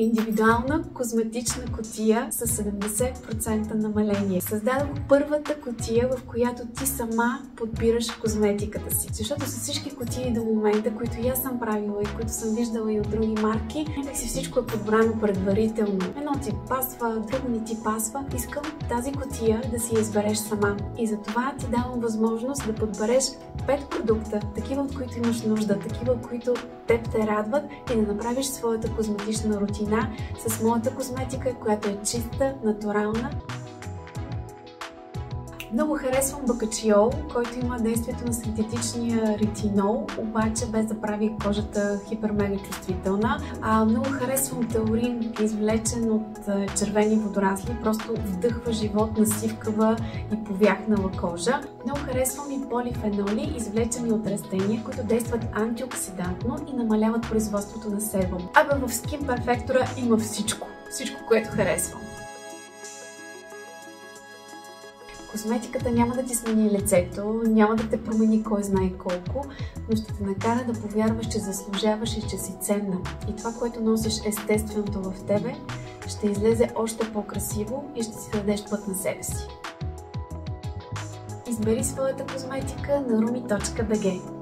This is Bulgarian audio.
Индивидуална козметична кутия с 70% намаление. Създадох първата кутия, в която ти сама подбираш козметиката си. Защото с всички кутии до момента, които и аз съм правила и които съм виждала и от други марки, някак си всичко е подбрано предварително. Едно ти пасва, друго не ти пасва. Искам тази кутия да си я избереш сама. И затова ти давам възможност да подбереш 5 продукта, такива от които имаш нужда, такива от които теб те радват и да направиш своята козметична рутина с моята козметика, която е чиста, натурална. Много харесвам Бакачиол, който има действието на синтетичния ретинол, обаче без да прави кожата хипермега чувствителна. Много харесвам Таурин, извлечен от червени водорасли, просто вдъхва живот на сивкава и повяхнала кожа. Много харесвам и полифеноли, извлечени от растения, които действат антиоксидантно и намаляват производството на себум. В Skin Perfector има всичко, което харесвам. Козметиката няма да ти смени лицето, няма да те промени кой знае колко, но ще те накара да повярваш, че заслужаваш и че си ценна. И това, което носиш естественото в тебе, ще излезе още по-красиво и ще си дадеш път на себе си. Избери своята козметика на rumi.bg.